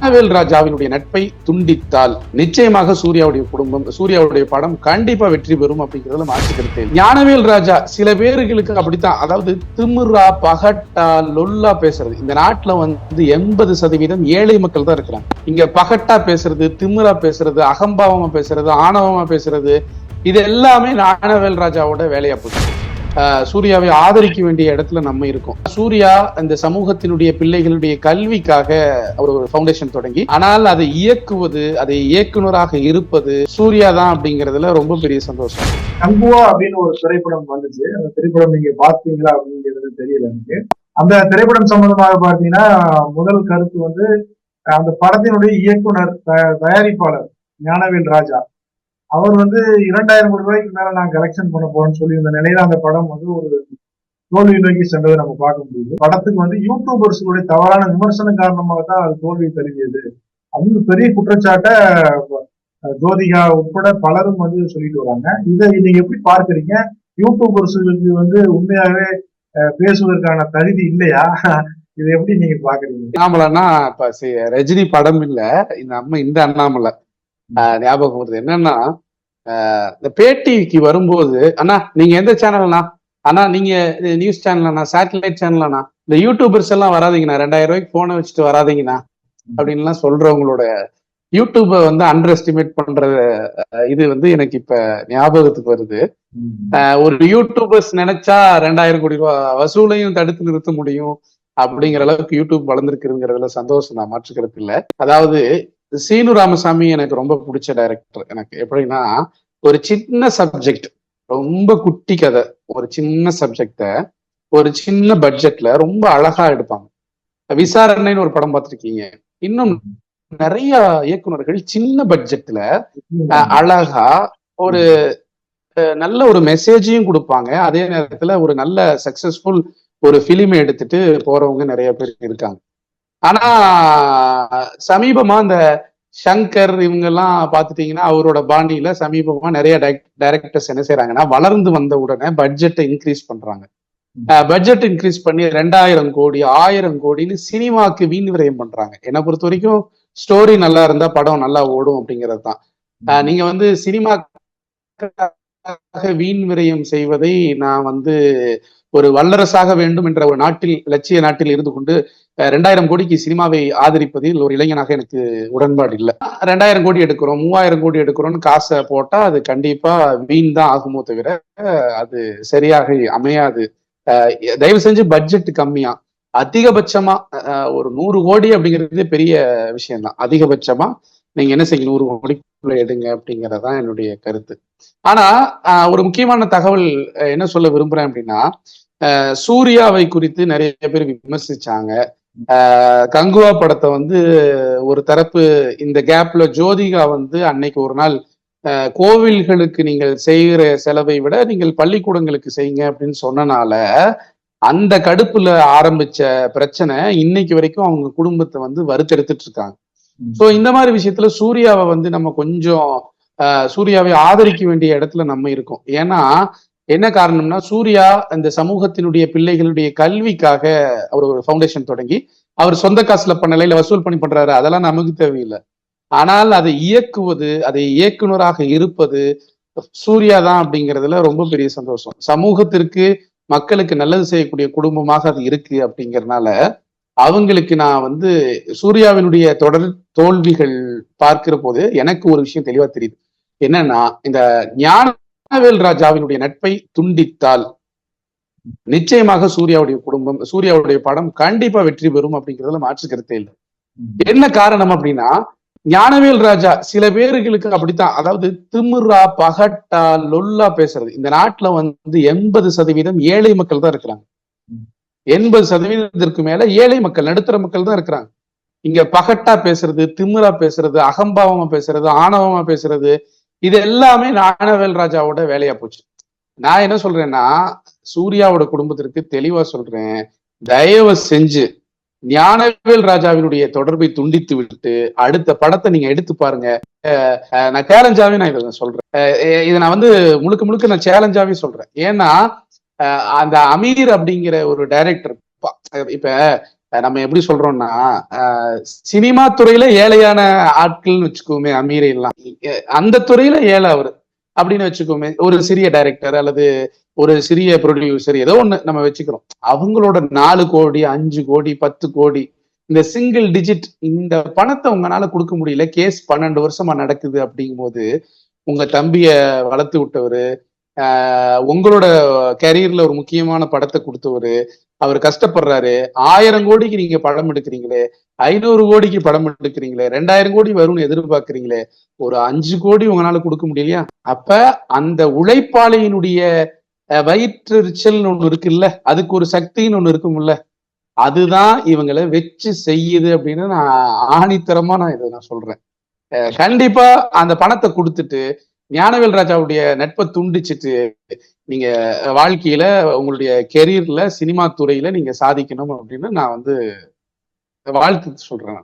ஞானவேல் ராஜாவினுடைய நட்பை துண்டித்தால் நிச்சயமாக சூர்யாவுடைய குடும்பம், சூர்யாவுடைய படம் கண்டிப்பா வெற்றி பெறும் அப்படிங்கறதுல மாற்று கருத்து. ஞானவேல் ராஜா சில பேர்களுக்கு அப்படித்தான், அதாவது திமிரா பகட்டா லொல்லா பேசுறது. இந்த நாட்டுல 80% ஏழை மக்கள் தான் இருக்கிறாங்க. இங்க பகட்டா பேசுறது, திமிரா பேசுறது, அகம்பாவமா பேசுறது, ஆணவமா பேசுறது, இது எல்லாமே ஞானவேல் ராஜாவோட வேலையா போச்சு. சூர்யாவை ஆதரிக்க வேண்டிய இடத்துல நம்ம இருக்கோம். சூர்யா இந்த சமூகத்தினுடைய பிள்ளைகளுடைய கல்விக்காக அவர் ஒரு ஃபவுண்டேஷன் தொடங்கி, ஆனால் அதை இயக்குவது, அதை இயக்குனராக இருப்பது சூர்யா தான் அப்படிங்கறதுல ரொம்ப பெரிய சந்தோஷம். கங்குவா அப்படின்னு ஒரு திரைப்படம் வந்துச்சு. அந்த திரைப்படம் நீங்க பாத்தீங்களா அப்படிங்கிறது தெரியல எனக்கு. அந்த திரைப்படம் சம்பந்தமாக பாத்தீங்கன்னா முதல் கருத்து அந்த படத்தினுடைய இயக்குனர், தயாரிப்பாளர் ஞானவேல் ராஜா அவர் 2000 கோடி ரூபாய்க்கு மேல நான் கலெக்ஷன் பண்ண போறேன்னு சொல்லி இந்த நிலையில அந்த படம் ஒரு தோல்வி நோக்கி சென்றதை நம்ம பார்க்க முடியுது. படத்துக்கு யூடியூபர்ஸுடைய தவறான விமர்சனம் காரணமாக தான் அது தோல்வி தருவியது அப்படின்னு பெரிய குற்றச்சாட்டை ஜோதிகா உட்பட பலரும் சொல்லிட்டு வராங்க. இதை நீங்க எப்படி பார்க்கறீங்க? யூடியூபர்ஸுகளுக்கு உண்மையாவே பேசுவதற்கான தகுதி இல்லையா? இதை எப்படி நீங்க பாக்குறீங்க? அண்ணாமலைன்னா இப்ப ரஜினி படம் இல்ல, இந்த அண்ணாமலை ஞாபகம் வருது. என்னன்னா, இந்த பேட்டிக்கு வரும்போது, அண்ணா நீங்க எந்த சேனல்னா, அண்ணா நீங்க நியூஸ் சேனல்னா, சேட்டலைட் சேனல்னா, இந்த யூடியூபர்ஸ் எல்லாம் வராதிங்கண்ணா, 2000 ரூபாய்க்கு போனை வச்சுட்டு வராதிங்கண்ணா அப்படின்லாம் சொல்றவங்களோட யூடியூப அண்டர் எஸ்டிமேட் பண்ற இது எனக்கு இப்ப ஞாபகத்துக்கு வருது. ஒரு யூடியூபர்ஸ் நினைச்சா 2000 கோடி ரூபாய் வசூலையும் தடுத்து நிறுத்த முடியும் அப்படிங்கிற அளவுக்கு யூடியூப் வளர்ந்துருக்குங்கிறதுல சந்தோஷம் தான், மாற்றுக்கிறது இல்லை. அதாவது சீனு ராமசாமி எனக்கு ரொம்ப பிடிச்ச டைரக்டர். எனக்கு எப்படின்னா, ஒரு சின்ன சப்ஜெக்ட், ரொம்ப குட்டி கதை, ஒரு சின்ன சப்ஜெக்ட ஒரு சின்ன பட்ஜெட்ல ரொம்ப அழகா எடுப்பாங்க. விசாரணைன்னு ஒரு படம் பார்த்திருக்கீங்க. இன்னும் நிறைய இயக்குனர்கள் சின்ன பட்ஜெட்ல அழகா ஒரு நல்ல ஒரு மெசேஜையும் கொடுப்பாங்க, அதே நேரத்துல ஒரு நல்ல சக்சஸ்ஃபுல் ஒரு பிலிமை எடுத்துட்டு போறவங்க நிறைய பேர் இருக்காங்க. ஆனா சமீபமா இந்த சங்கர் இவங்க எல்லாம் பாத்துட்டீங்கன்னா, அவரோட பாண்டியில சமீபமா நிறைய டைரக்டர்ஸ் என்ன செய்யறாங்கன்னா, வளர்ந்து வந்த உடனே பட்ஜெட்டை இன்க்ரீஸ் பண்றாங்க. பட்ஜெட் இன்க்ரீஸ் பண்ணி 2000 கோடி 1000 கோடின்னு சினிமாக்கு வீண் விரயம் பண்றாங்க. என்னை பொறுத்த வரைக்கும் ஸ்டோரி நல்லா இருந்தா படம் நல்லா ஓடும் அப்படிங்கிறது தான். நீங்க சினிமா வீண் விரயம் செய்வதை நான் ஒரு வல்லரசாக வேண்டும் என்ற ஒரு லட்சிய நாட்டில் இருந்து கொண்டு 2000 கோடிக்கு சினிமாவை ஆதரிப்பதில் ஒரு இளைஞனாக எனக்கு உடன்பாடு இல்லை. 2000 கோடி எடுக்கிறோம், 3000 கோடி எடுக்கிறோம்னு காசை போட்டா அது கண்டிப்பா வீண் தான் ஆகுமோ தவிர அது சரியாக அமையாது. தயவு செஞ்சு பட்ஜெட் கம்மியா, அதிகபட்சமா ஒரு 100 கோடி அப்படிங்கிறது பெரிய விஷயம் தான். அதிகபட்சமா நீங்க என்ன செய்யுங்க, 100 கோடிக்குள்ள எடுங்க அப்படிங்கறதான் என்னுடைய கருத்து. ஆனா ஒரு முக்கியமான தகவல் என்ன சொல்ல விரும்புறேன் அப்படின்னா, சூர்யாவை குறித்து நிறைய பேர் விமர்சிச்சாங்க. கங்குவா படத்தை ஒரு தரப்பு, இந்த கேப்ல ஜோதிகா அன்னைக்கு ஒரு நாள் கோவில்களுக்கு நீங்கள் செய்கிற செலவை விட நீங்கள் பள்ளிக்கூடங்களுக்கு செய்யுங்க அப்படின்னு சொன்னனால அந்த கடுப்புல ஆரம்பிச்ச பிரச்சனை இன்னைக்கு வரைக்கும் அவங்க குடும்பத்தை வறுத்தெடுத்துட்டு இருக்காங்க. சோ இந்த மாதிரி விஷயத்துல சூர்யாவை நம்ம கொஞ்சம் சூர்யாவை ஆதரிக்க வேண்டிய இடத்துல நம்ம இருக்கோம். ஏன்னா என்ன காரணம்னா, சூர்யா இந்த சமூகத்தினுடைய பிள்ளைகளுடைய கல்விக்காக அவர் ஒரு ஃபவுண்டேஷன் தொடங்கி, அவர் சொந்த காசுல பண்ணல, இல்ல வசூல் பண்ணி பண்றாரு, அதெல்லாம் நமக்கு தேவையில்லை. ஆனால் அதை இயக்குவது, அதை இயக்குனராக இருப்பது சூர்யா தான் அப்படிங்கிறதுல ரொம்ப பெரிய சந்தோஷம். சமூகத்திற்கு மக்களுக்கு நல்லது செய்யக்கூடிய குடும்பமாக அது இருக்கு அப்படிங்கறதுனால அவங்களுக்கு நான் சூர்யாவினுடைய தொடர் தோல்விகள் பார்க்கிற போது எனக்கு ஒரு விஷயம் தெளிவா தெரியுது. என்னன்னா, இந்த ஞானவேல் ராஜாவினுடைய நட்பை துண்டித்தால் நிச்சயமாக சூர்யாவுடைய குடும்பம், சூர்யாவுடைய படம் கண்டிப்பா வெற்றி பெறும் அப்படிங்கிறதுல மாற்று கருத்தே இல்லை. என்ன காரணம் அப்படின்னா, ஞானவேல் ராஜா சில பேர்களுக்கு அப்படித்தான், அதாவது திமிரா பகட்டா லொல்லா பேசுறது. இந்த நாட்டுல 80% ஏழை மக்கள் தான் இருக்கிறாங்க. 80% மேல ஏழை மக்கள், நடுத்தர மக்கள் தான் இருக்கிறாங்க. இங்க பகட்டா பேசுறது, திமிரா பேசுறது, அகம்பாவமா பேசுறது, ஆணவமா பேசுறது, இது எல்லாமே ஞானவேல் ராஜாவோட வேலையா போச்சு. நான் என்ன சொல்றேன்னா, சூர்யாவோட குடும்பத்திற்கு தெளிவா சொல்றேன், தயவு செஞ்சு ஞானவேல் ராஜாவினுடைய தொடர்பை துண்டித்து விட்டு அடுத்த படத்தை நீங்க எடுத்து பாருங்க. நான் சேலஞ்சாவே நான் இதை சொல்றேன். இதை நான் முழுக்க முழுக்க நான் சேலஞ்சாவே சொல்றேன். ஏன்னா அந்த அமீர் அப்படிங்கிற ஒரு டைரக்டர், இப்ப நம்ம எப்படி சொல்றோம்னா சினிமா துறையில ஏழையான ஆட்கள்னு வச்சுக்கோமே, அமீரை எல்லாம் அந்த துறையில ஏழை அவரு அப்படின்னு வச்சுக்கோமே. ஒரு சிறிய டைரக்டர் அல்லது ஒரு சிறிய ப்ரொடியூசர் ஏதோ ஒண்ணு நம்ம வச்சுக்கிறோம். அவங்களோட 4 கோடி 5 கோடி 10 கோடி இந்த சிங்கிள் டிஜிட் இந்த பணத்தை உங்களால கொடுக்க முடியல. கேஸ் 12 வருஷமா நடக்குது அப்படிங்கும் போது உங்க தம்பிய வளர்த்து விட்டவரு, உங்களோட கேரியர்ல ஒரு முக்கியமான படத்தை கொடுத்தவரு, அவர் கஷ்டப்படுறாரு. 1000 கோடிக்கு நீங்க படம் எடுக்கிறீங்களே, 500 கோடிக்கு படம் எடுக்கிறீங்களே, 2000 கோடி வரும்னு எதிர்பார்க்கறீங்களே, ஒரு 5 கோடி உங்களால கொடுக்க முடியலையா? அப்ப அந்த உழைப்பாளியினுடைய வயிற்றெரிச்சல் ஒண்ணு இருக்குல்ல, அதுக்கு ஒரு சக்தின்னு ஒண்ணு இருக்கும்ல, அதுதான் இவங்களை வச்சு செய்யுது அப்படின்னு நான் ஆணித்தரமா இதை நான் சொல்றேன். கண்டிப்பா அந்த பணத்தை கொடுத்துட்டு ஞானவேல் ராஜாவுடைய நட்பை துண்டிச்சிட்டு நீங்க வாழ்க்கையில உங்களுடைய கெரியர்ல சினிமா துறையில நீங்க சாதிக்கணும் அப்படின்னு நான் வாழ்த்து சொல்றேன்.